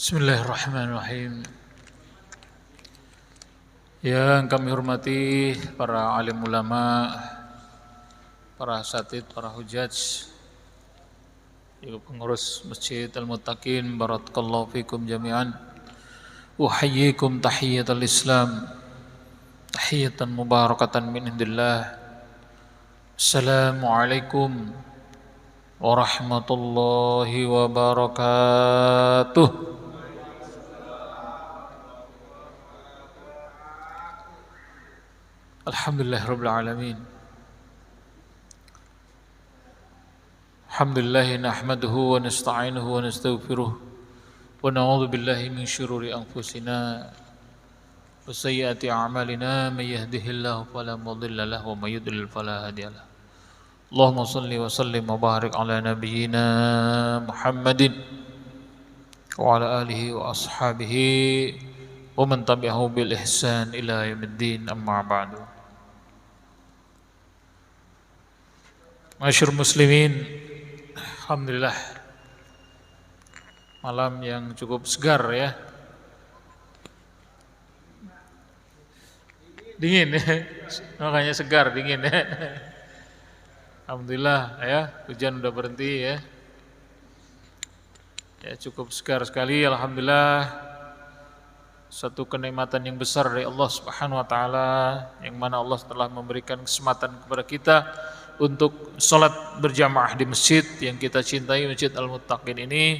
Bismillahirrahmanirrahim. Yang kami hormati para alim ulama, para asatidz, para hujaj, juga pengurus Masjid Al-Muttaqin, barakallahu fikum jami'an. Uhayyikum tahiyatal Islam, tahiyatan mubarakatan min indillah. Assalamualaikum warahmatullahi wabarakatuh. Alhamdulillah Rabbil Alamin. Alhamdulillah nahmaduhu wa nasta'inuhu wa nastaghfiruh wa na'udzu billahi min syururi anfusina wa sayyiati a'malina may yahdihillahu fala mudilla lahu wa may yudlil fala hadiya lahu. Allahumma shalli wa sallim wa barik ala nabiyyina Muhammadin wa ala alihi wa ashabihi wa man tabi'ahu bil ihsan ila yaumiddin, amma ba'du. Masyhur muslimin, alhamdulillah malam yang cukup segar ya. Dingin ya, makanya segar, dingin ya. Alhamdulillah ya, hujan udah berhenti ya. Ya cukup segar sekali, alhamdulillah. Satu kenikmatan yang besar dari Allah Subhanahu wa taala, yang mana Allah telah memberikan kesempatan kepada kita untuk sholat berjamaah di masjid yang kita cintai, Masjid Al-Muttaqin ini,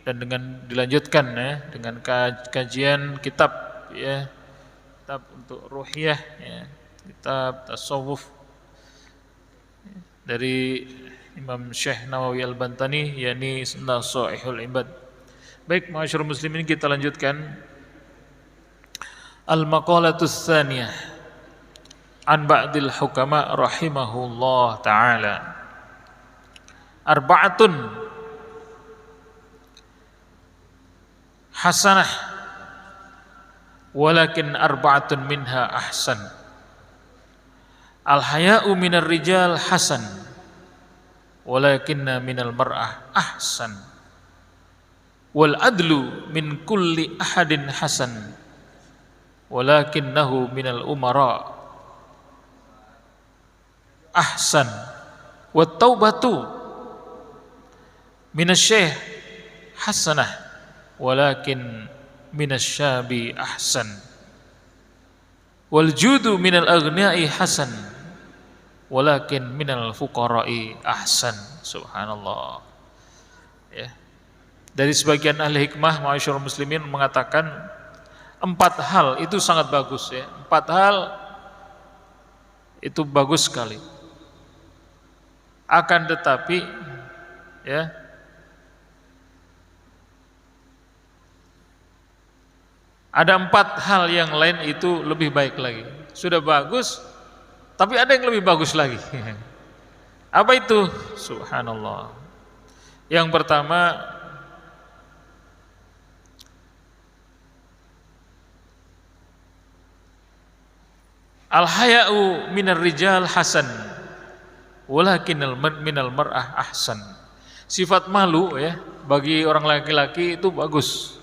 dan dengan dilanjutkan ya dengan kajian kitab ya, kitab untuk ruhiyah ya, kitab tasawuf dari Imam Syekh Nawawi Al-Bantani, yakni Nasaihul Ibad. Baik, masyarakat muslimin, kita lanjutkan Al-Maqalatus Tsaniyah an ba'dil hukama rahimahullah ta'ala. Arba'atun hasanah walakin arba'atun minha ahsan. Al-haya'u minar rijal hasan walakinna minal mar'ah ahsan. Wal adlu min kulli ahadin hasan walakinnahu minal umara ahsan. Wat taubatu minasy-syekh hasanah walakin minasy-syabi ahsan. Wal judu minal aghniyai hasan walakin minal fuqara'i ahsan. Subhanallah ya. Dari sebagian ahli hikmah, masyaallah muslimin, mengatakan 4 hal itu sangat bagus ya. 4 hal itu bagus sekali. Akan tetapi ya, ada 4 hal yang lain itu lebih baik lagi. Sudah bagus, tapi ada yang lebih bagus lagi. Apa itu? Subhanallah. Yang pertama, al-haya'u minar rijal hasan walakinal minal mar'ah ahsan. Sifat malu ya bagi orang laki-laki itu bagus.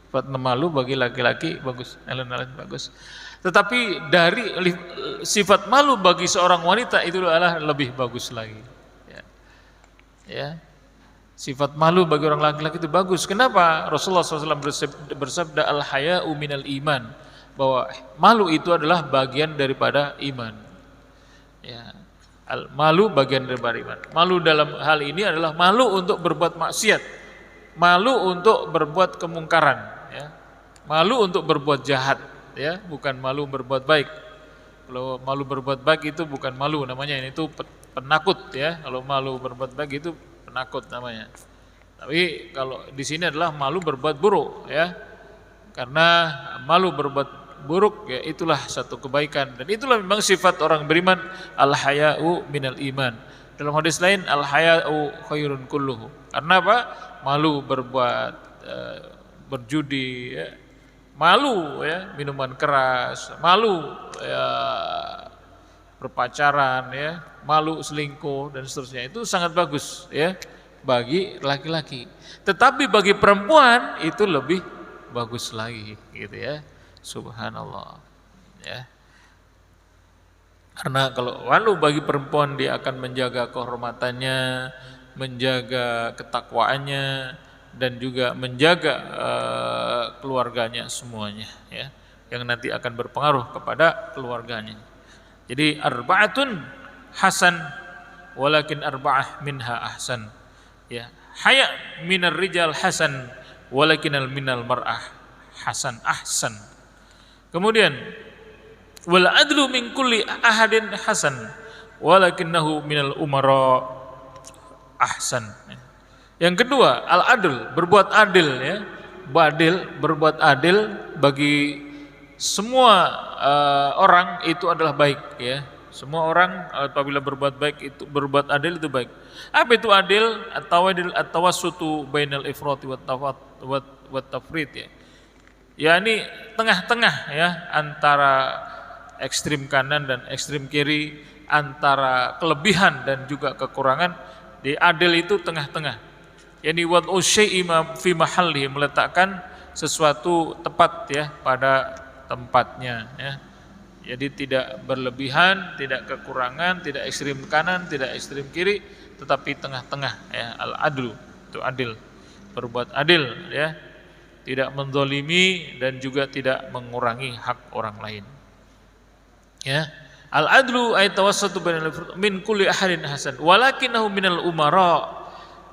Sifat malu bagi laki-laki bagus, alun-alun bagus. Tetapi dari sifat malu bagi seorang wanita itu adalah lebih bagus lagi. Ya. Sifat malu bagi orang laki-laki itu bagus. Kenapa? Rasulullah SAW bersabda al-haya'u minal iman, bahwa malu itu adalah bagian daripada iman. Ya. Malu bagian daripada iman. Malu dalam hal ini adalah malu untuk berbuat maksiat, malu untuk berbuat kemungkaran, ya. Malu untuk berbuat jahat, ya, bukan malu berbuat baik. Kalau malu berbuat baik itu bukan malu namanya, itu penakut ya. Kalau malu berbuat baik itu penakut namanya. Tapi kalau di sini adalah malu berbuat buruk, ya. Karena malu berbuat buruk ya itulah satu kebaikan, dan itulah memang sifat orang beriman. Al-haya'u minal iman. Dalam hadis lain, al-haya'u khairun kulluhu. Karena apa? Malu berbuat berjudi ya. Malu ya minuman keras, malu ya berpacaran ya, malu selingkuh dan seterusnya. Itu sangat bagus ya bagi laki-laki. Tetapi bagi perempuan itu lebih bagus lagi gitu ya. Subhanallah. Ya. Karena kalau walau bagi perempuan dia akan menjaga kehormatannya, menjaga ketakwaannya, dan juga menjaga keluarganya semuanya ya, yang nanti akan berpengaruh kepada keluarganya. Jadi arba'atun hasan walakin arba'ah minha ahsan. Ya, haya minar rijal hasan walakinal minal mar'ah hasan ahsan. Kemudian wal adlu min kulli ahadin hasan walakinnahu minal umara ahsan. Yang kedua, al adl, berbuat adil ya. Berbuat adil bagi semua orang itu adalah baik ya. Semua orang apabila berbuat baik itu berbuat adil itu baik. Apa itu adil? At-tawassutu bainal ifrat wat tafrit ya. Yani tengah-tengah ya, antara ekstrim kanan dan ekstrim kiri, antara kelebihan dan juga kekurangan. Di adil itu tengah-tengah. Yani wad'u syai'i fi mahallihi, meletakkan sesuatu tepat ya pada tempatnya ya. Jadi tidak berlebihan, tidak kekurangan, tidak ekstrim kanan, tidak ekstrim kiri, tetapi tengah-tengah ya, al-adlu, itu adil. Berbuat adil ya. Tidak menzalimi dan juga tidak mengurangi hak orang lain. Ya. Al-adlu ay tawassatu bainal min kulli ahadin hasan walakinahu minal umara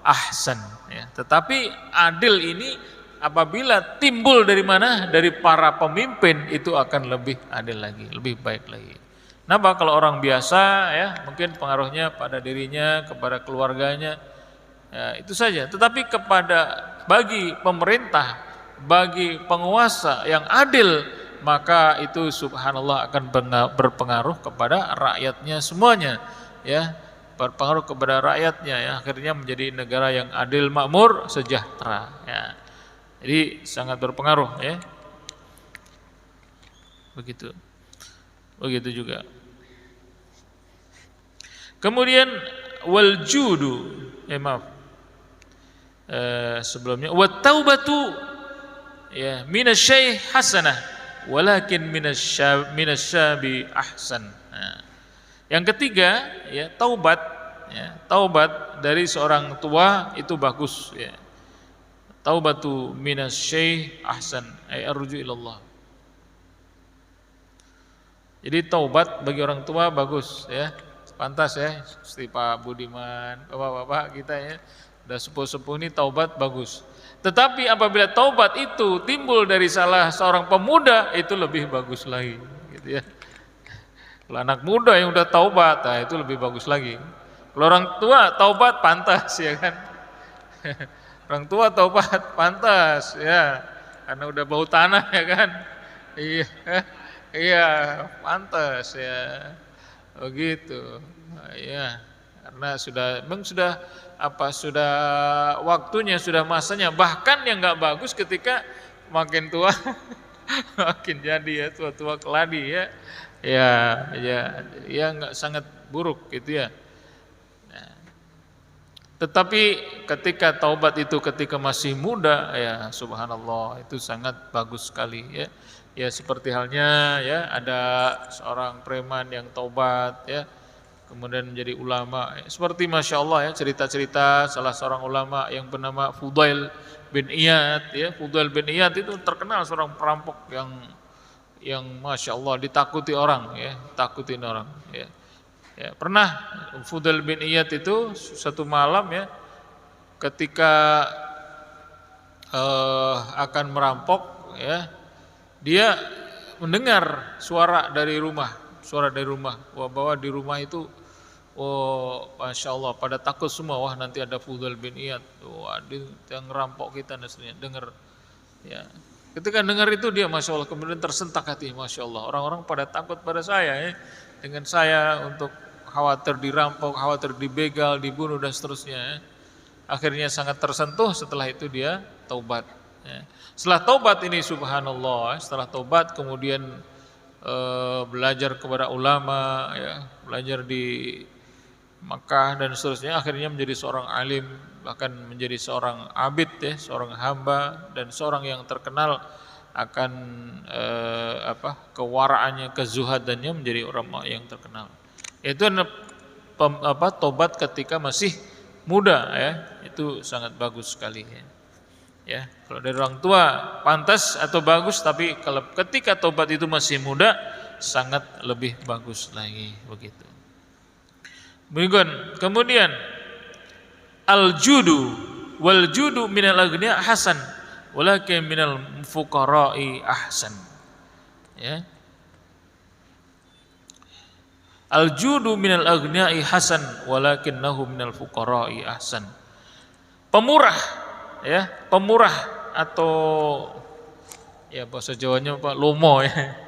ahsan ya. Tetapi adil ini apabila timbul dari mana? Dari para pemimpin, itu akan lebih adil lagi, lebih baik lagi. Kenapa? Kalau orang biasa ya, mungkin pengaruhnya pada dirinya, kepada keluarganya, ya, itu saja. Tetapi bagi pemerintah, bagi penguasa yang adil, maka itu subhanallah akan berpengaruh kepada rakyatnya semuanya ya, berpengaruh kepada rakyatnya ya, akhirnya menjadi negara yang adil, makmur, sejahtera ya. Jadi sangat berpengaruh ya. Begitu juga. Kemudian wal judu, sebelumnya wat taubatu ya minasy hasanah walakin minasyabi ahsan. Nah, yang ketiga ya taubat ya, taubat dari seorang tua itu bagus ya. Taubatu minasy ahsan ay arju ilallah. Jadi taubat bagi orang tua bagus ya, pantas ya, seperti Pak Budiman, bapak-bapak kita ya, udah sepuh-sepuh ini taubat bagus. Tetapi apabila taubat itu timbul dari salah seorang pemuda, itu lebih bagus lagi gitu ya. Kalau anak muda yang udah taubat, nah itu lebih bagus lagi. Kalau orang tua taubat pantas ya kan. Orang tua taubat pantas ya, karena udah bau tanah ya kan. Iya. Iya, pantas ya. Begitu. Ya, karena sudah waktunya, sudah masanya. Bahkan yang enggak bagus ketika makin tua makin jadi ya, tua-tua keladi ya. Ya enggak, sangat buruk gitu ya. Nah, tetapi ketika taubat itu ketika masih muda ya, subhanallah, itu sangat bagus sekali ya. Ya seperti halnya ya, ada seorang preman yang taubat ya, kemudian menjadi ulama. Seperti Masya Allah ya, cerita-cerita salah seorang ulama yang bernama Fudail bin Iyad ya. Fudail bin Iyad itu terkenal seorang perampok yang Masya Allah ditakuti orang ya, takutin orang ya. Ya, pernah Fudail bin Iyad itu satu malam ya, ketika akan merampok ya, dia mendengar suara dari rumah, bahwa di rumah itu, oh Masya Allah, pada takut semua, wah nanti ada Fudail bin Iyad, wah dia yang ngerampok kita, dengar ya. Ketika dengar itu dia Masya Allah kemudian tersentak hati, Masya Allah, orang-orang pada takut pada saya ya, dengan saya untuk khawatir dirampok, khawatir dibegal, dibunuh dan seterusnya ya. Akhirnya sangat tersentuh, setelah itu dia taubat ya. Setelah taubat ini subhanallah, setelah taubat kemudian belajar kepada ulama ya, belajar di Makkah dan seterusnya, akhirnya menjadi seorang alim, bahkan menjadi seorang abid ya, seorang hamba dan seorang yang terkenal akan kewaraannya, kezuhadannya, menjadi orang yang terkenal. Itu tobat ketika masih muda ya, itu sangat bagus sekali ya. Ya, kalau dari orang tua pantas atau bagus, tapi kalau ketika tobat itu masih muda sangat lebih bagus lagi begitu. Kemudian al-judu wal judu minal aghnia hasan walakin minal fuqara'i ahsan. Ya. Al-judu minal aghniai hasan walakinnahu minal fuqara'i ahsan. Pemurah ya, pemurah atau ya bahasa Jawanya apa? Lomo ya.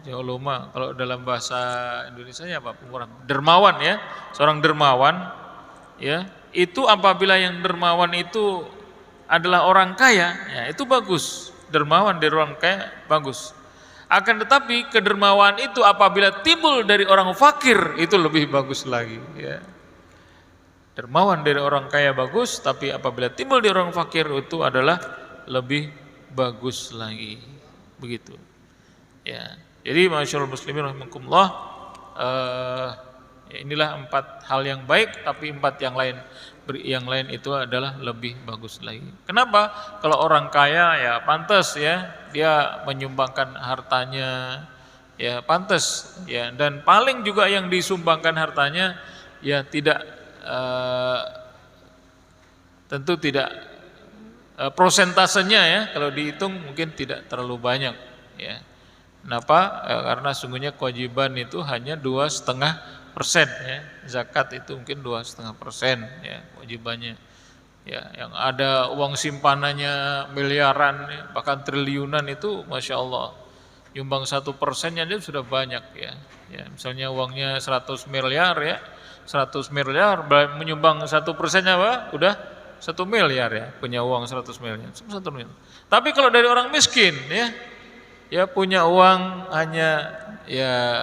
Jawa Loma, kalau dalam bahasa Indonesianya apa? Pemurah, dermawan ya, seorang dermawan ya, itu apabila yang dermawan itu adalah orang kaya, ya itu bagus. Dermawan dari orang kaya bagus. Akan tetapi kedermawan itu apabila timbul dari orang fakir itu lebih bagus lagi ya. Dermawan dari orang kaya bagus, tapi apabila timbul dari orang fakir itu adalah lebih bagus lagi. Begitu. Ya. Jadi masyaallah muslimin rahimakumullah, inilah 4 hal yang baik, tapi 4 yang lain itu adalah lebih bagus lagi. Kenapa? Kalau orang kaya ya pantas ya, dia menyumbangkan hartanya ya pantas ya, dan paling juga yang disumbangkan hartanya ya tidak tentu tidak prosentasenya ya, kalau dihitung mungkin tidak terlalu banyak ya. Kenapa? Karena sungguhnya kewajiban itu hanya 2,5% ya. Zakat itu mungkin 2,5% ya kewajibannya. Ya, yang ada uang simpanannya miliaran ya, bahkan triliunan itu masya Allah. Nyumbang 1%-nya dia sudah banyak ya. Ya, misalnya uangnya 100 miliar ya, 100 miliar menyumbang 1%-nya apa? Udah 1 miliar ya, punya uang 100 miliar. 1 miliar. Tapi kalau dari orang miskin ya punya uang hanya ya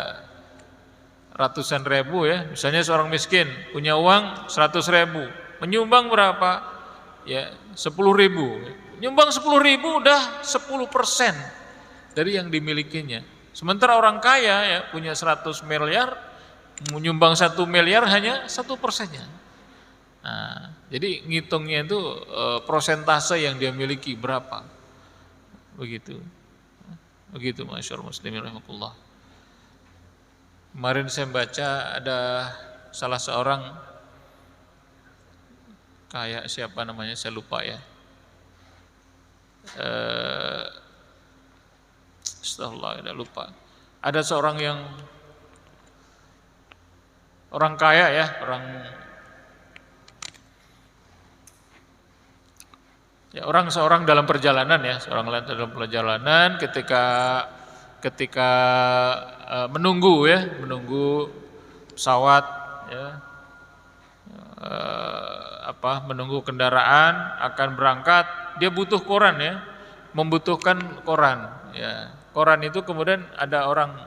ratusan ribu ya, misalnya seorang miskin punya uang 100.000, menyumbang berapa? Ya 10.000, nyumbang 10.000 udah 10% dari yang dimilikinya. Sementara orang kaya ya punya 100 miliar, menyumbang 1 miliar hanya 1%-nya. Nah, jadi ngitungnya itu prosentase yang dia miliki berapa, begitu. Begitu masyaallah muslimin rahimakumullah. Kemarin saya baca ada salah seorang kayak siapa namanya saya lupa ya. Astagfirullah, udah lupa. Ada seorang yang orang kaya ya, seorang dalam perjalanan ya, seorang dalam perjalanan ketika menunggu pesawat ya, menunggu kendaraan akan berangkat, dia butuh koran ya, membutuhkan koran ya. Koran itu kemudian ada orang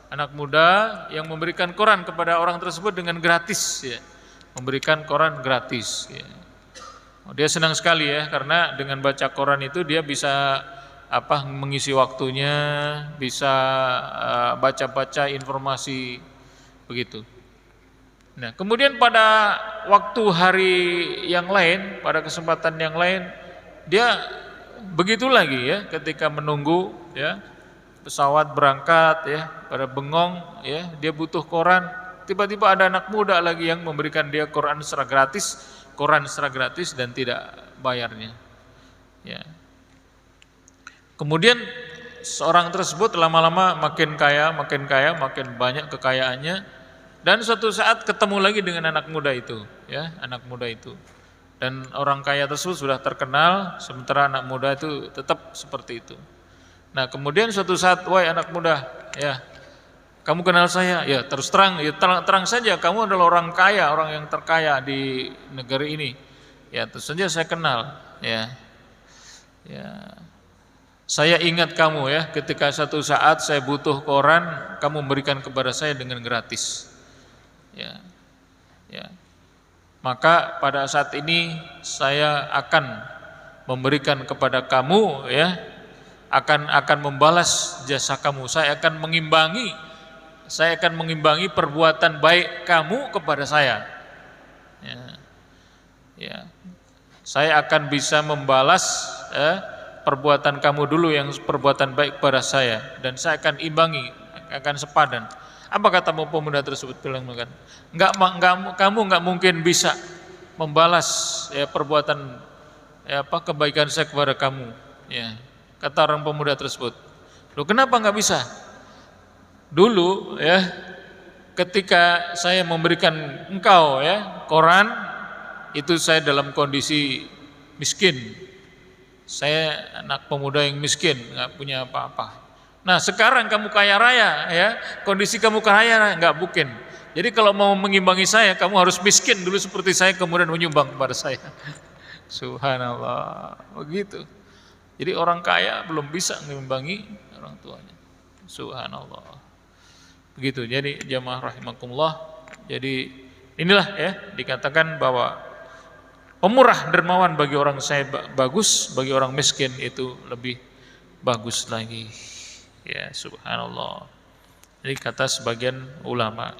anak muda yang memberikan koran kepada orang tersebut dengan gratis ya, memberikan koran gratis ya. Dia senang sekali ya, karena dengan baca koran itu dia bisa mengisi waktunya, bisa baca-baca informasi begitu. Nah, kemudian pada waktu hari yang lain, pada kesempatan yang lain, dia begitu lagi ya, ketika menunggu ya pesawat berangkat ya, pada bengong ya, dia butuh koran, tiba-tiba ada anak muda lagi yang memberikan dia koran secara gratis dan tidak bayarnya. Ya. Kemudian seorang tersebut lama-lama makin kaya, makin banyak kekayaannya, dan suatu saat ketemu lagi dengan anak muda itu, ya, anak muda itu. Dan orang kaya tersebut sudah terkenal, sementara anak muda itu tetap seperti itu. Nah, kemudian suatu saat, wahai anak muda, ya, kamu kenal saya? Ya, terus terang, ya terang saja, kamu adalah orang kaya, orang yang terkaya di negeri ini. Ya, tentu saja saya kenal, ya. Ya. Saya ingat kamu ya, ketika satu saat saya butuh koran, kamu memberikan kepada saya dengan gratis. Ya. Ya. Maka pada saat ini saya akan memberikan kepada kamu, ya, akan membalas jasa kamu. Saya akan mengimbangi perbuatan baik kamu kepada saya. Ya. Ya. Saya akan bisa membalas perbuatan kamu dulu yang perbuatan baik kepada saya, dan saya akan imbangi, akan sepadan. Apa kata pemuda tersebut? Bilang kan, kamu nggak mungkin bisa membalas ya perbuatan kebaikan saya kepada kamu. Ya, kata orang pemuda tersebut. Loh, kenapa nggak bisa? Dulu ya, ketika saya memberikan engkau ya koran, itu saya dalam kondisi miskin. Saya anak pemuda yang miskin, nggak punya apa-apa. Nah sekarang kamu kaya raya, ya kondisi kamu kaya raya, nggak mungkin. Jadi kalau mau mengimbangi saya, kamu harus miskin dulu seperti saya, kemudian menyumbang kepada saya. Subhanallah, begitu. Jadi orang kaya belum bisa mengimbangi orang tuanya. Subhanallah. Begitu. Jadi jamaah rahimakumullah. Jadi inilah ya dikatakan bahwa pemurah dermawan bagi orang saya bagus, bagi orang miskin itu lebih bagus lagi. Ya, subhanallah. Ini kata sebagian ulama.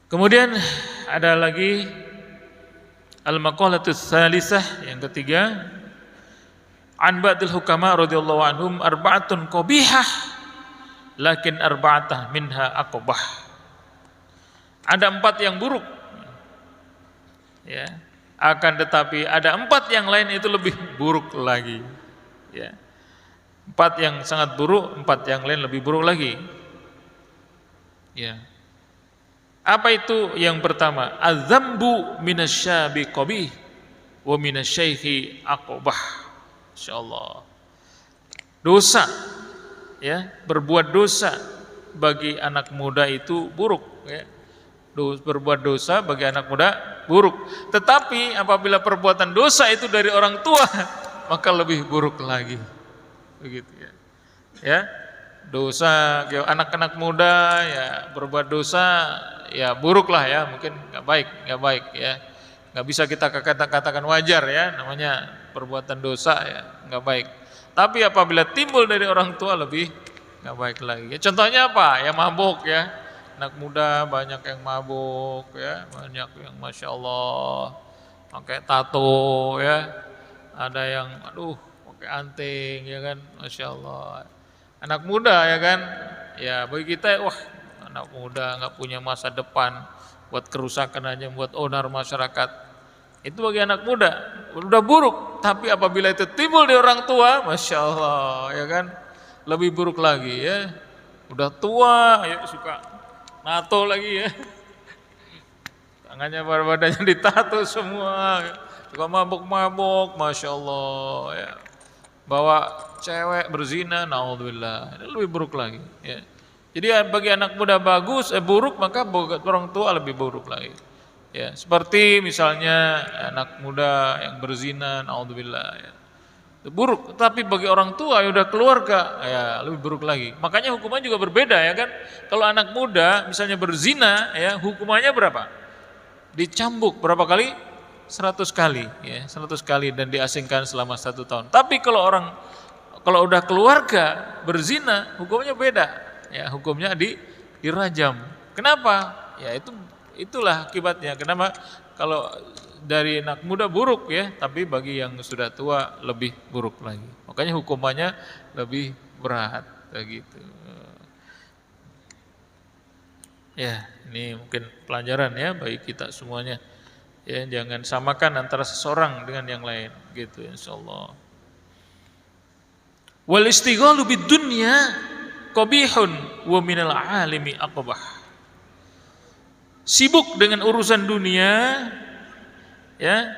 Kemudian ada lagi al-maqalatus tsalisah, yang ketiga, an ba'dil hukama radhiyallahu anhum arba'atun qabihah lakin arba'atah minha aqbah. Ada 4 yang buruk. Ya. Akan tetapi ada 4 yang lain itu lebih buruk lagi. Ya. 4 yang sangat buruk, 4 yang lain lebih buruk lagi. Ya. Apa itu? Yang pertama, az-zambu minasyabi qabih wa minasyaikhi aqbah. Insyaallah. Dosa, ya, berbuat dosa bagi anak muda itu buruk, ya. Berbuat dosa bagi anak muda buruk. Tetapi apabila perbuatan dosa itu dari orang tua, maka lebih buruk lagi. Begitu ya. Ya. Dosa anak-anak muda ya berbuat dosa ya buruk lah ya, mungkin enggak baik ya. Enggak bisa kita katakan wajar ya, namanya perbuatan dosa ya, enggak baik. Tapi apabila timbul dari orang tua lebih enggak baik lagi. Ya, contohnya apa? Ya mabuk ya. Anak muda banyak yang mabuk ya, banyak yang masya Allah pakai tato ya, ada yang pakai anting ya kan, masya Allah. Anak muda ya kan, ya bagi kita wah anak muda nggak punya masa depan, buat kerusakan aja, buat onar masyarakat. Itu bagi anak muda udah buruk, tapi apabila itu timbul di orang tua, masya Allah ya kan, lebih buruk lagi ya. Udah tua ya suka nato lagi ya, tangannya badannya ditato semua, suka mabuk-mabuk, masya Allah ya. Bawa cewek berzina, naudzubillah, ini lebih buruk lagi ya. Jadi bagi anak muda bagus, buruk, maka orang tua lebih buruk lagi ya. Seperti misalnya anak muda yang berzina, naudzubillah ya, buruk. Tapi bagi orang tua yang udah keluarga ya lebih buruk lagi. Makanya hukumannya juga berbeda ya kan. Kalau anak muda misalnya berzina ya, hukumannya berapa? Dicambuk berapa kali? 100 kali ya, 100 kali dan diasingkan selama 1 tahun. Tapi kalau udah keluarga berzina, hukumnya beda ya, hukumnya dirajam. Kenapa? Ya itulah akibatnya. Kenapa? Kalau dari anak muda buruk ya, tapi bagi yang sudah tua lebih buruk lagi. Makanya hukumannya lebih berat begitu. Ya, ini mungkin pelajaran ya bagi kita semuanya. Ya, jangan samakan antara seseorang dengan yang lain gitu insyaallah. Wal istighalu bid dunya qabihun wa minal alimi aqbah. Sibuk dengan urusan dunia ya,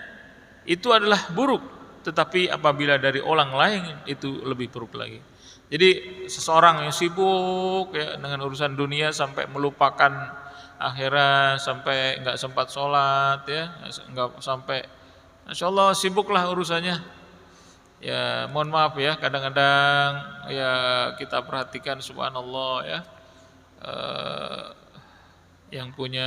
itu adalah buruk, tetapi apabila dari orang lain itu lebih buruk lagi. Jadi seseorang yang sibuk ya dengan urusan dunia sampai melupakan akhirat, sampai enggak sempat sholat ya, enggak sampai, masya Allah sibuklah urusannya. Ya mohon maaf ya, kadang-kadang ya kita perhatikan subhanallah ya, yang punya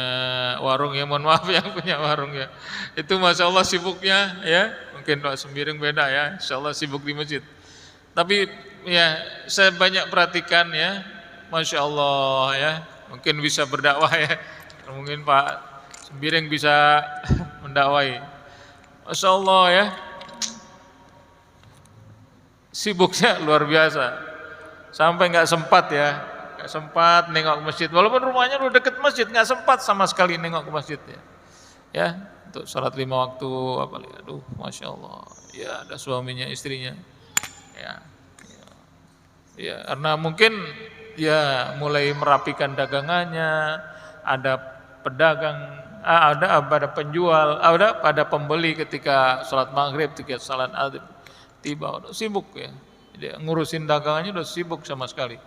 warung ya, mohon maaf yang punya warung ya, itu masya Allah sibuknya ya, mungkin Pak Sembiring beda ya, insya Allah sibuk di masjid. Tapi ya saya banyak perhatikan ya, masya Allah ya, mungkin bisa berdakwah ya, mungkin Pak Sembiring bisa mendakwai, masya Allah ya, sibuknya luar biasa, sampai nggak sempat ya. Gak sempat nengok ke masjid, walaupun rumahnya udah deket masjid, nggak sempat sama sekali nengok ke masjid ya, untuk sholat 5 waktu, apalagi, aduh, masya Allah, ya ada suaminya, istrinya, ya, karena mungkin ya mulai merapikan dagangannya, ada pedagang, ada penjual, ada pembeli ketika sholat maghrib, ketika sholat adhan tiba, udah sibuk ya, dia ngurusin dagangannya udah sibuk sama sekali.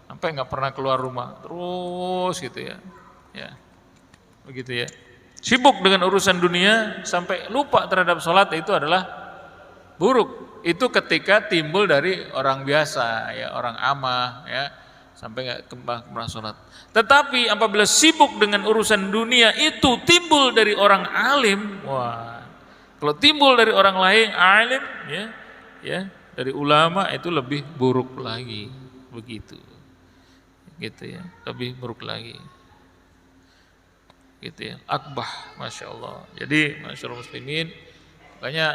Sampai nggak pernah keluar rumah terus gitu ya, begitu ya, sibuk dengan urusan dunia sampai lupa terhadap sholat, itu adalah buruk. Itu ketika timbul dari orang biasa ya, orang amah ya, sampai nggak pernah sholat. Tetapi apabila sibuk dengan urusan dunia itu timbul dari orang alim, wah, kalau timbul dari orang lain alim ya, dari ulama, itu lebih buruk lagi, begitu. Gitu ya, lebih buruk lagi, gitu ya, akbah, masya Allah. Jadi masyarakat muslimin, makanya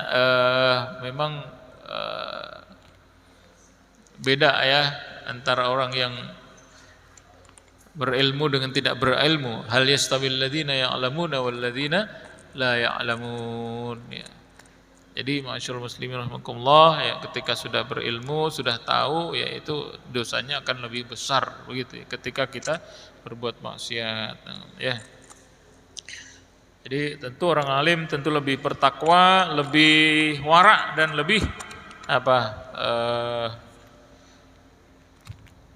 memang beda ya antara orang yang berilmu dengan tidak berilmu. Hal yastawil ladzina ya'lamuna wal ladzina la ya'lamun ya. Jadi masyaallah muslimin rahimakumullah ya, ketika sudah berilmu, sudah tahu, ya itu dosanya akan lebih besar begitu ya, ketika kita berbuat maksiat ya. Jadi tentu orang alim tentu lebih bertakwa, lebih wara, dan lebih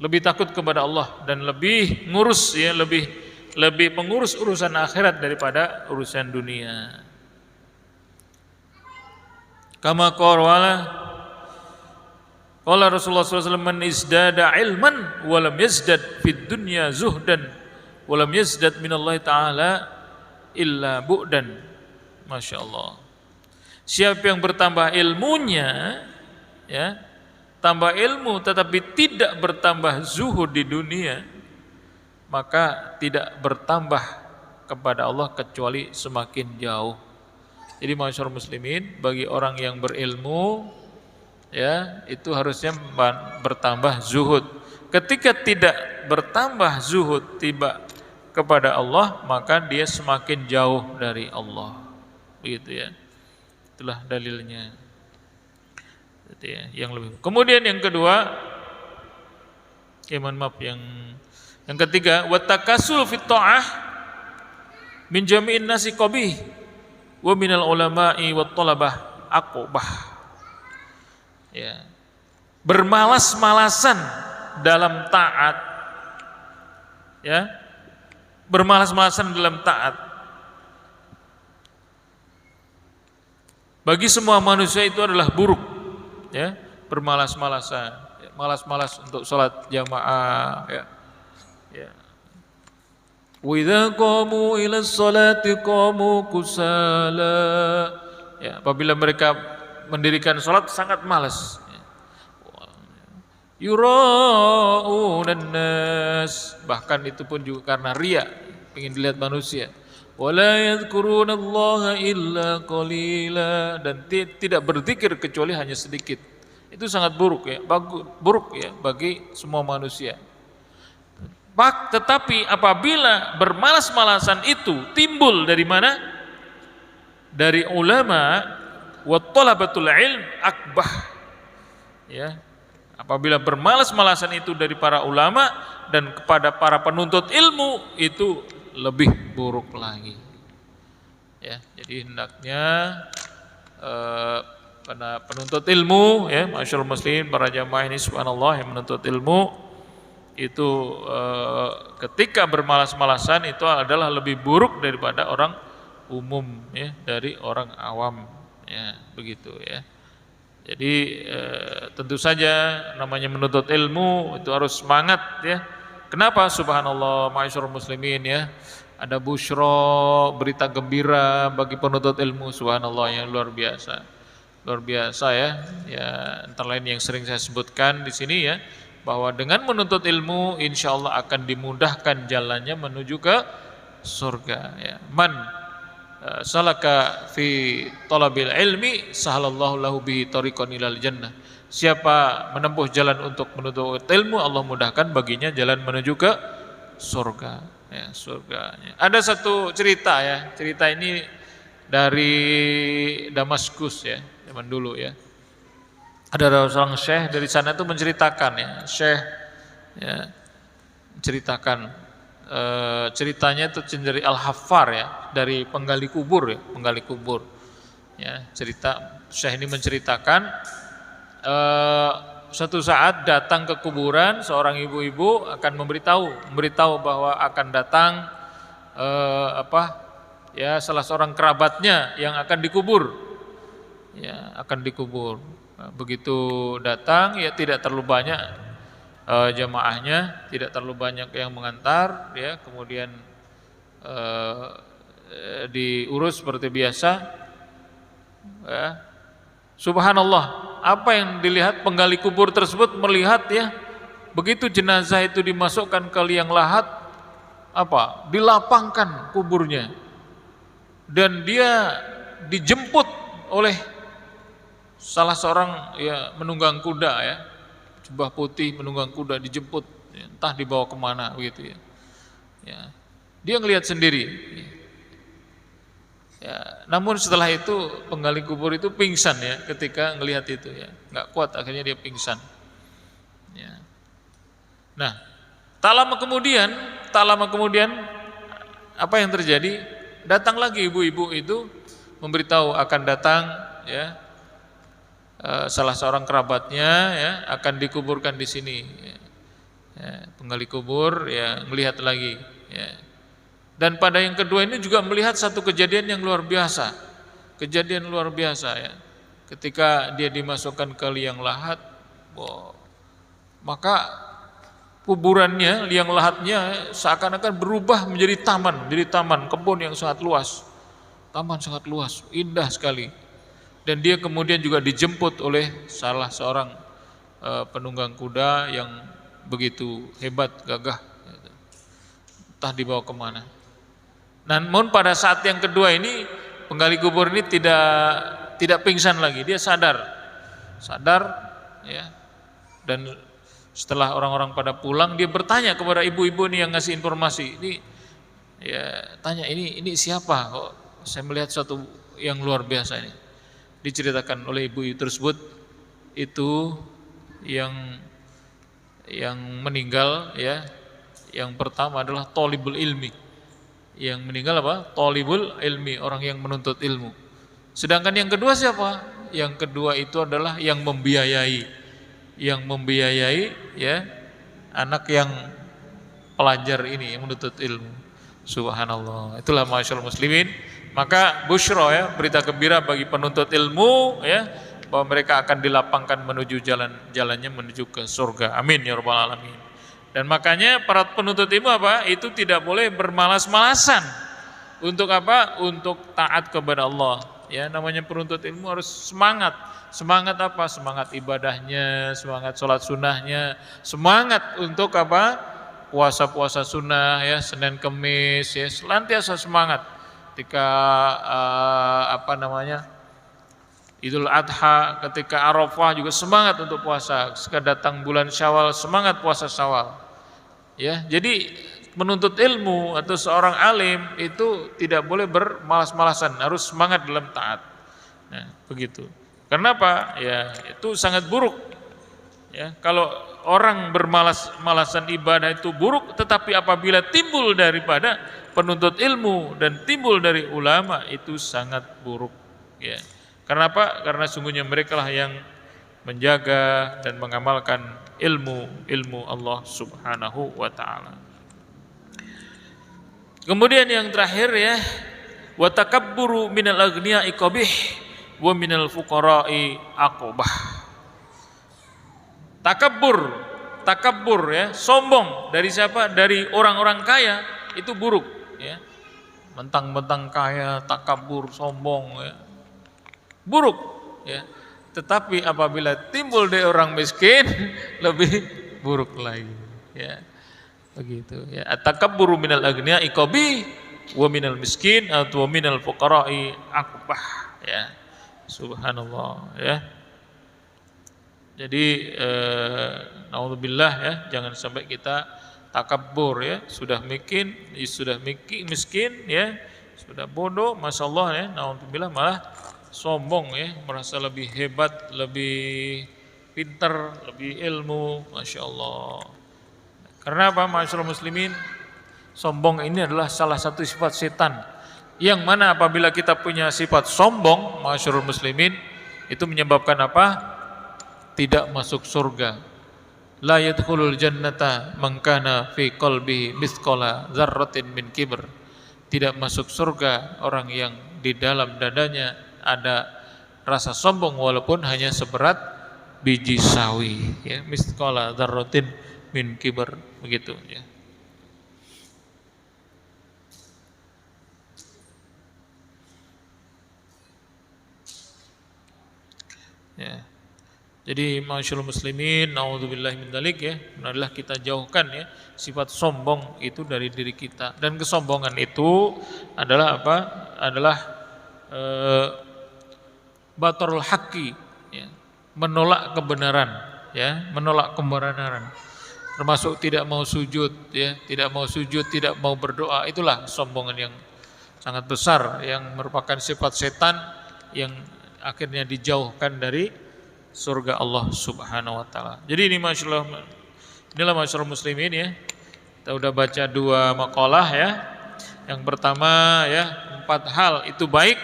lebih takut kepada Allah, dan lebih ngurus ya, lebih mengurus urusan akhirat daripada urusan dunia. Kama qala Rasulullah SAW, man izdada ilman walam yazdad fid dunya zuhdan walam yazdad minallahi ta'ala illa bu'dan. Masya Allah. Siapa yang bertambah ilmunya ya, tambah ilmu tetapi tidak bertambah zuhud di dunia, maka tidak bertambah kepada Allah kecuali semakin jauh. Jadi masyarakat muslimin, bagi orang yang berilmu ya, itu harusnya bertambah zuhud. Ketika tidak bertambah zuhud tiba kepada Allah, maka dia semakin jauh dari Allah. Begitu ya. Itulah dalilnya. Gitu ya, yang lebih. Kemudian yang kedua, yang ketiga, wa takasul fit ta'ah min jami'in nasi qabih wa minal ulama'i wat talabah aqbah. Ya. Bermalas-malasan dalam taat. Ya. Bermalas-malasan dalam taat. Bagi semua manusia itu adalah buruk. Ya, bermalas-malasan, ya, malas-malas untuk sholat jamaah ya. Ya. Wa idza qamu ila sholati qamu kusala. Ya, apabila mereka mendirikan sholat sangat malas. Yura'unan nas, bahkan itu pun juga karena riya, ingin dilihat manusia. Wala yadhkurunallaha illa qalila, dan tidak berzikir kecuali hanya sedikit. Itu sangat buruk ya, buruk ya bagi semua manusia. Tetapi apabila bermalas-malasan itu timbul dari mana? Dari ulama wa talabatul ilm akbah. Ya. Apabila bermalas-malasan itu dari para ulama dan kepada para penuntut ilmu, itu lebih buruk lagi. Ya, jadi hendaknya pada penuntut ilmu ya, masyaallah muslimin, para jamaah ini subhanallah yang menuntut ilmu itu ketika bermalas-malasan itu adalah lebih buruk daripada orang umum ya, dari orang awam ya, begitu ya. Jadi tentu saja namanya menuntut ilmu itu harus semangat ya. Kenapa? Subhanallah, masyaallah muslimin ya. Ada busyra, berita gembira bagi penuntut ilmu, subhanallah, yang luar biasa. Luar biasa ya. Ya, antara lain yang sering saya sebutkan di sini ya, bahwa dengan menuntut ilmu insyaallah akan dimudahkan jalannya menuju ke surga ya. Man salaka fi talabil ilmi sahalallahu lahu bihi tariqan ilal jannah. Siapa menempuh jalan untuk menuntut ilmu, Allah mudahkan baginya jalan menuju ke surga. Ya, surganya. Ada satu cerita ya. Cerita ini dari Damaskus ya, zaman dulu ya. Ada seorang syekh dari sana itu menceritakan ya, syekh ya, menceritakan ceritanya itu dari Al-Haffar ya, dari penggali kubur ya, penggali kubur. Ya, cerita syekh ini menceritakan suatu saat datang ke kuburan seorang ibu-ibu akan memberitahu bahwa akan datang salah seorang kerabatnya yang akan dikubur. Ya, akan dikubur. Begitu datang ya tidak terlalu banyak jamaahnya, tidak terlalu banyak yang mengantar ya, kemudian diurus seperti biasa. Ya. Subhanallah, apa yang dilihat penggali kubur tersebut melihat ya, begitu jenazah itu dimasukkan ke liang lahat, dilapangkan kuburnya dan dia dijemput oleh salah seorang ya menunggang kuda ya, jubah putih menunggang kuda dijemput, ya, entah dibawa kemana begitu ya. Ya, dia ngelihat sendiri. Ya, namun setelah itu penggali kubur itu pingsan ya ketika ngelihat itu ya, nggak kuat akhirnya dia pingsan. Ya. Nah, tak lama kemudian apa yang terjadi? Datang lagi ibu-ibu itu memberitahu akan datang ya salah seorang kerabatnya ya akan dikuburkan di sini. Ya, penggali kubur ya melihat lagi. Ya. Dan pada yang kedua ini juga melihat satu kejadian yang luar biasa. Kejadian luar biasa ya. Ketika dia dimasukkan ke liang lahat, maka kuburannya, liang lahatnya seakan-akan berubah menjadi taman kebun yang sangat luas. Taman sangat luas, indah sekali. Dan dia kemudian juga dijemput oleh salah seorang penunggang kuda yang begitu hebat, gagah. Entah dibawa kemana. Namun pada saat yang kedua ini penggali kubur ini tidak pingsan lagi, dia sadar ya. Dan setelah orang-orang pada pulang, dia bertanya kepada ibu-ibu ini yang ngasih informasi, ini ya tanya ini siapa kok saya melihat sesuatu yang luar biasa ini. Diceritakan oleh ibu tersebut itu yang meninggal ya, yang pertama adalah thalibul ilmi. Yang meninggal Thalibul ilmi, orang yang menuntut ilmu. Sedangkan yang kedua siapa? Yang kedua itu adalah yang membiayai ya anak yang pelajar ini yang menuntut ilmu. Subhanallah. Itulah masyaallah muslimin. Maka busyra ya, berita gembira bagi penuntut ilmu ya, bahwa mereka akan dilapangkan menuju jalannya menuju ke surga. Amin ya rabbal alamin. Dan makanya para penuntut ilmu itu tidak boleh bermalas-malasan untuk untuk taat kepada Allah. Ya, namanya penuntut ilmu harus semangat. Semangat Semangat ibadahnya, semangat sholat sunnahnya, semangat untuk puasa-puasa sunnah ya, Senin Kemis ya, senantiasa semangat. Ketika Idul Adha, ketika Arafah juga semangat untuk puasa. Ketika datang bulan Syawal semangat puasa Syawal. Ya, jadi menuntut ilmu atau seorang alim itu tidak boleh bermalas-malasan, harus semangat dalam taat. Nah, begitu. Kenapa? Ya, itu sangat buruk. Ya, kalau orang bermalas-malasan ibadah itu buruk, tetapi apabila timbul daripada penuntut ilmu dan timbul dari ulama itu sangat buruk. Ya. Kenapa? Karena sungguhnya mereka lah yang menjaga dan mengamalkan ilmu Allah Subhanahu wa taala. Kemudian yang terakhir ya, wa takabburu minal aghniya'i qabih wa minal fuqara'i aqbah. Takabbur ya, sombong dari siapa? Dari orang-orang kaya itu buruk. ya. Mentang-mentang kaya, takabur, sombong, ya. Buruk, ya. Tetapi apabila timbul dari orang miskin lebih buruk lagi, ya. Begitu, ya. At-takabburu minal aghniya iqabi wa minal miskin atau minal fuqara'i akbah, ya. Subhanallah, ya. Jadi naudzubillah, ya, jangan sampai kita takabbur, ya, sudah miskin, ya, sudah bodoh, masyaallah, ya, naudzubillah malah sombong, ya, merasa lebih hebat, lebih pintar, lebih ilmu, masyaallah. Karena apa, masyaallah muslimin? Sombong ini adalah salah satu sifat setan. Yang mana apabila kita punya sifat sombong, masyaallah muslimin, itu menyebabkan apa? Tidak masuk surga. La yadkhulul jannata man kana fi qalbihi mithqala dzarratin min kibr. Tidak masuk surga orang yang di dalam dadanya ada rasa sombong walaupun hanya seberat biji sawi, ya, mithqala dzarratin min kibr, begitu, ya. Ya. Jadi masyaallah muslimin, naudzubillahi min dzalik, ya, adalah kita jauhkan, ya, sifat sombong itu dari diri kita. Dan kesombongan itu adalah apa? Adalah batarul haqqi, ya, menolak kebenaran, ya, menolak kebenaran. Termasuk tidak mau sujud, ya, tidak mau sujud, tidak mau berdoa, itulah kesombongan yang sangat besar yang merupakan sifat setan yang akhirnya dijauhkan dari surga Allah Subhanahu wa taala. Jadi ini inilah masyaallah muslimin, ya. Kita udah baca 2 maqalah, ya. Yang pertama, ya, 4 hal itu baik,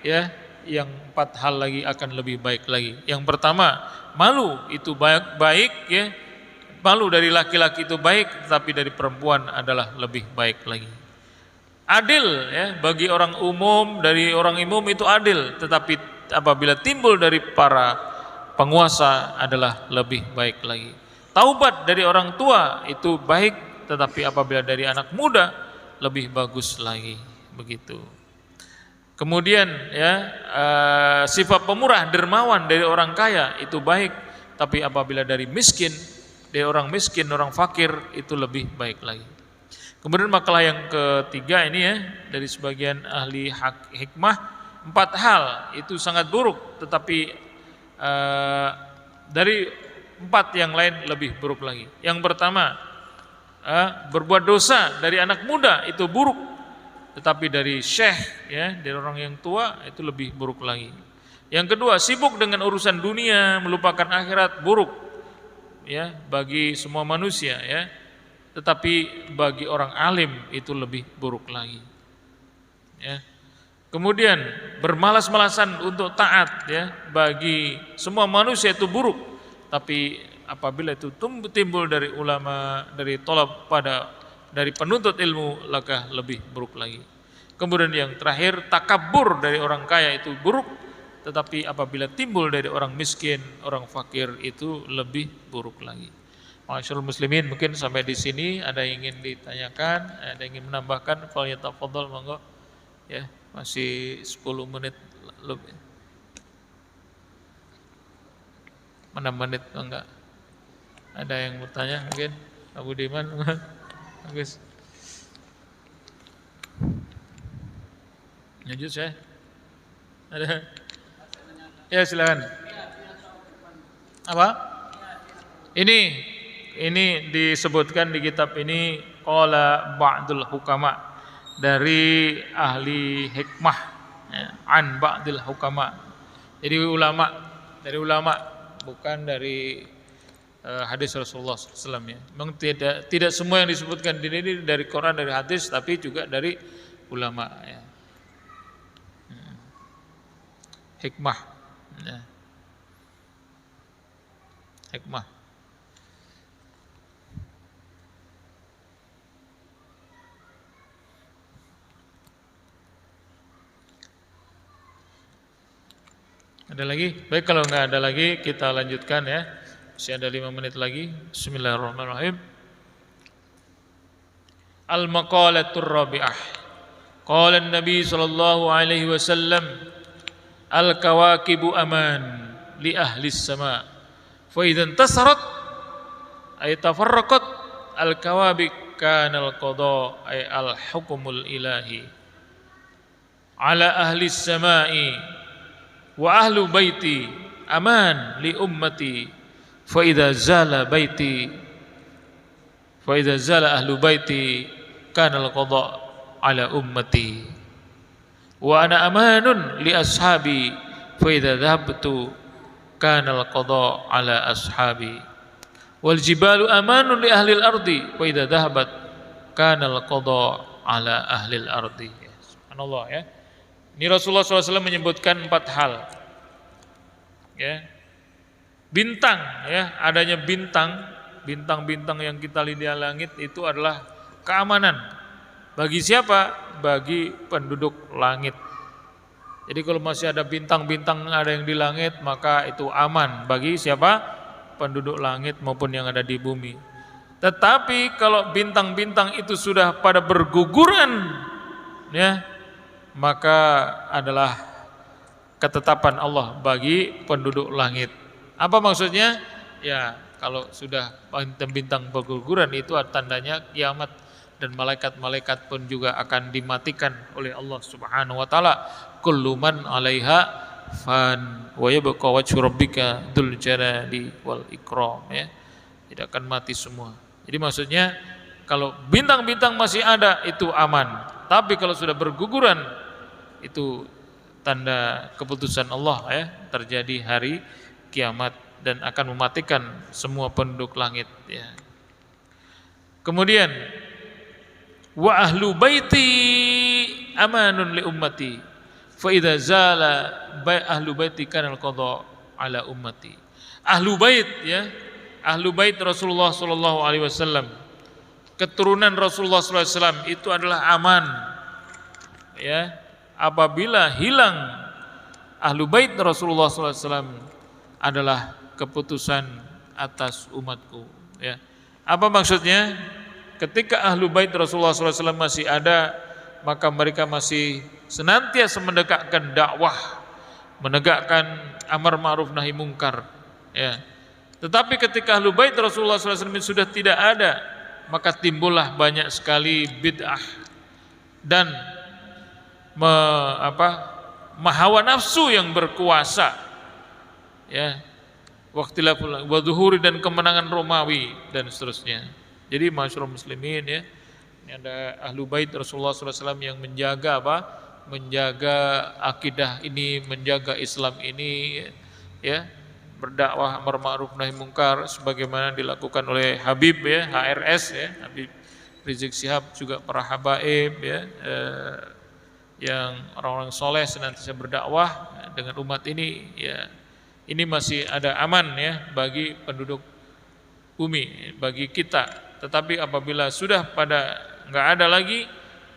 ya. Yang 4 hal lagi akan lebih baik lagi. Yang pertama, malu itu baik, ya. Malu dari laki-laki itu baik, tetapi dari perempuan adalah lebih baik lagi. Adil, ya, bagi orang umum, dari orang umum itu adil, tetapi apabila timbul dari para penguasa adalah lebih baik lagi. Taubat dari orang tua itu baik, tetapi apabila dari anak muda lebih bagus lagi, begitu. Kemudian, ya, sifat pemurah dermawan dari orang kaya itu baik, tapi apabila dari orang miskin, orang fakir itu lebih baik lagi. Kemudian makalah yang ketiga ini, ya, dari sebagian ahli hikmah, 4 hal itu sangat buruk, tetapi dari 4 yang lain lebih buruk lagi. Yang pertama, berbuat dosa dari anak muda itu buruk, tetapi dari syekh, ya, dari orang yang tua itu lebih buruk lagi. Yang kedua, sibuk dengan urusan dunia, melupakan akhirat, buruk, ya, bagi semua manusia, ya. Tetapi bagi orang alim itu lebih buruk lagi, ya. Kemudian bermalas-malasan untuk taat, ya, bagi semua manusia itu buruk, tapi apabila itu timbul dari ulama, dari dari penuntut ilmu, maka lebih buruk lagi. Kemudian yang terakhir, takabur dari orang kaya itu buruk, tetapi apabila timbul dari orang miskin, orang fakir itu lebih buruk lagi. Masyaallah muslimin, mungkin sampai di sini ada yang ingin ditanyakan, ada yang ingin menambahkan, falyatafadhal, monggo, ya. Masih 10 menit lebih. Mana menit enggak? Ada yang bertanya mungkin? Abu Diman? Bagus. Lanjut saya. Ada? Ya, silakan. Apa? Ini disebutkan di kitab ini, qala ba'dul hukama, dari ahli hikmah, ya, an ba'dil hukama. Jadi dari ulama, bukan dari hadis Rasulullah SAW, ya. Memang tidak semua yang disebutkan di ini dari Quran, dari hadis, tapi juga dari ulama, ya. Hikmah, ya. Hikmah. Ada lagi? Baik, kalau nggak ada lagi kita lanjutkan, ya. Masih ada 5 menit lagi. Bismillahirrahmanirrahim. Al-maqalatur rabi'ah. Qala an-nabi sallallahu alaihi wasallam al-kawakibu aman li ahli as-sama. Fa idza intasarat ay tafarraqat al-kawabik kana al-qada ay al-hukmul ilahi ala ahli as-sama'i wa ahlu baiti aman li ummati fa idza zala ahlu baiti kana al-qada ala ummati wa ana amanun li ashabi fa idza dhahabtu kana al-qada ala ashabi wal jibalu amanun li ahli al-ardi fa idza dhahabat kana al-qada ala ahli al-ardi. Subhanallah ya. Ini Rasulullah SAW menyebutkan 4 hal. Ya. Bintang ya, adanya bintang-bintang yang kita lihat di langit itu adalah keamanan. Bagi siapa? Bagi penduduk langit. Jadi kalau masih ada bintang-bintang ada yang di langit, maka itu aman bagi siapa? Penduduk langit maupun yang ada di bumi. Tetapi kalau bintang-bintang itu sudah pada berguguran ya, maka adalah ketetapan Allah bagi penduduk langit. Apa maksudnya? Ya, kalau sudah bintang-bintang berguguran itu tandanya kiamat, dan malaikat-malaikat pun juga akan dimatikan oleh Allah Subhanahu wa taala. Kullu man 'alaiha fan wa yabqa wajhu rabbika dzul jalali wal ikram ya. Tidak akan mati semua. Jadi maksudnya kalau bintang-bintang masih ada itu aman. Tapi kalau sudah berguguran itu tanda keputusan Allah ya, terjadi hari kiamat dan akan mematikan semua penduduk langit ya. Kemudian wa ahlu baiti amanun li ummati fa idza zala ahlu baiti kana al-qada ala ummati. Ahlu bait ya, ahlu bait Rasulullah sallallahu alaihi wasallam, keturunan Rasulullah sallallahu alaihi wasallam itu adalah aman ya. Apabila hilang ahlu bait Rasulullah sallallahu alaihi wasallam adalah keputusan atas umatku ya. Apa maksudnya? Ketika ahlu bait Rasulullah SAW masih ada, maka mereka masih senantiasa menegakkan dakwah, menegakkan amar ma'ruf nahi mungkar ya. Tetapi ketika ahlu bait Rasulullah SAW sudah tidak ada, maka timbullah banyak sekali bid'ah dan hawa nafsu yang berkuasa ya, waqtilaful wa zuhuri dan kemenangan Romawi dan seterusnya. Jadi masyaallah muslimin ya, ini ada ahlu bait Rasulullah SAW yang menjaga menjaga akidah ini, menjaga Islam ini ya, berdakwah amar ma'ruf nahi mungkar sebagaimana dilakukan oleh Habib ya, HRS ya, Habib Rizik Syihab, juga para habaib ya, yang orang-orang soleh senantiasa berdakwah dengan umat ini ya. Ini masih ada aman ya bagi penduduk bumi, bagi kita. Tetapi apabila sudah pada enggak ada lagi,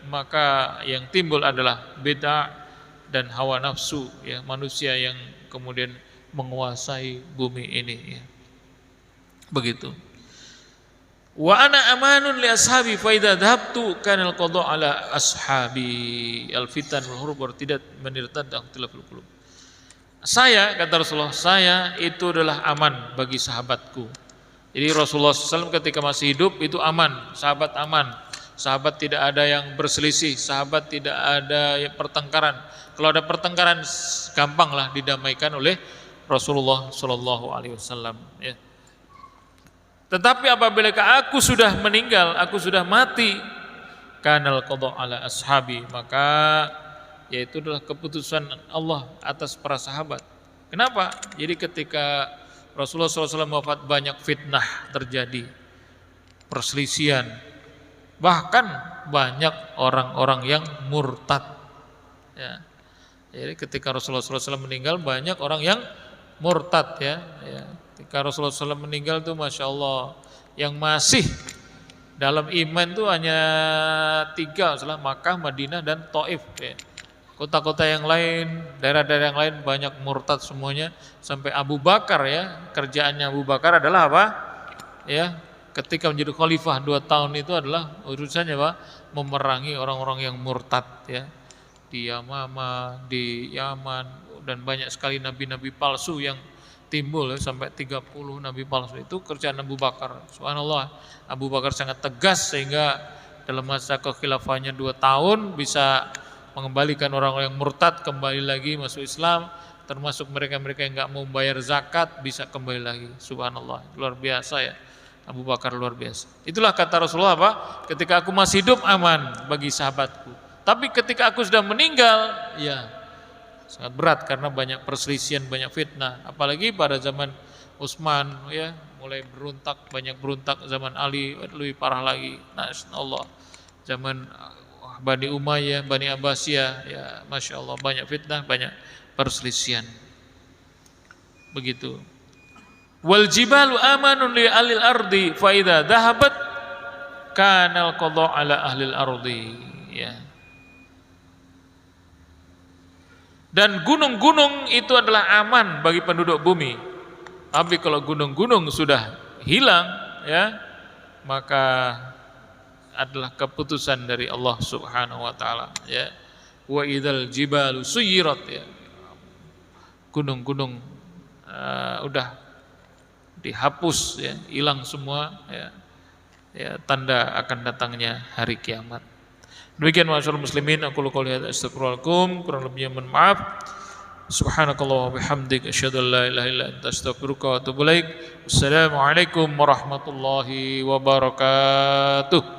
maka yang timbul adalah bid'ah dan hawa nafsu ya, manusia yang kemudian menguasai bumi ini ya. Begitu. Wa ana amanun li ashabi fa idza dhahabtu kana al-qada ala ashabi al-fitan wal hurub tidak menirtad ikhtilaful qulub. Saya, kata Rasulullah, saya itu adalah aman bagi sahabatku. Jadi Rasulullah SAW ketika masih hidup itu aman, sahabat aman. Sahabat tidak ada yang berselisih, sahabat tidak ada pertengkaran. Kalau ada pertengkaran gampanglah didamaikan oleh Rasulullah SAW ya. Tetapi apabila aku sudah meninggal, aku sudah mati, kanal qada ala ashabi, maka yaitu adalah keputusan Allah atas para sahabat. Kenapa? Jadi ketika Rasulullah SAW wafat banyak fitnah terjadi, perselisihan, bahkan banyak orang-orang yang murtad ya. Jadi ketika Rasulullah SAW meninggal banyak orang yang murtad ya. Ketika Rasulullah SAW meninggal tuh Masya Allah, yang masih dalam iman tuh hanya 3, Makkah, Madinah, dan Taif ya. Kota-kota yang lain, daerah-daerah yang lain banyak murtad semuanya. Sampai Abu Bakar ya, kerjaannya Abu Bakar adalah apa? Ya, ketika menjadi khalifah 2 tahun itu adalah urusannya apa? Memerangi orang-orang yang murtad ya. Di Yamama, di Yaman, dan banyak sekali nabi-nabi palsu yang timbul ya, sampai 30 nabi palsu. Itu kerjaan Abu Bakar. Subhanallah, Abu Bakar sangat tegas sehingga dalam masa kekhilafahnya 2 tahun bisa mengembalikan orang-orang yang murtad kembali lagi masuk Islam, termasuk mereka-mereka yang enggak mau bayar zakat bisa kembali lagi. Subhanallah, luar biasa ya. Abu Bakar luar biasa. Itulah kata Rasulullah apa? Ketika aku masih hidup aman bagi sahabatku. Tapi ketika aku sudah meninggal, ya sangat berat karena banyak perselisihan, banyak fitnah. Apalagi pada zaman Utsman ya, mulai berontak, banyak berontak. Zaman Ali lebih parah lagi. Allah. Zaman Bani Umayyah, Bani Abbasiyah, ya Masya Allah banyak fitnah, banyak perselisihan. Begitu. Wal jibalu amanun li alil ardi fa idza dhahabat kana al qada ala ahlil ardi ya. Dan gunung-gunung itu adalah aman bagi penduduk bumi. Tapi kalau gunung-gunung sudah hilang ya, maka adalah keputusan dari Allah Subhanahu wa taala ya. Wa idzal jibalu suyirat ya. Gunung-gunung udah dihapus ya, hilang semua ya. Ya, tanda akan datangnya hari kiamat. Demikian ma'asyiral muslimin, aku qouli hadza astaghfirullahaladzim, kurang lebihnya mohon maaf. Subhanakallah wa bihamdik asyhadu an la ilaha illa anta astaghfiruka wa atubu ilaik. Wassalamualaikum warahmatullahi wabarakatuh.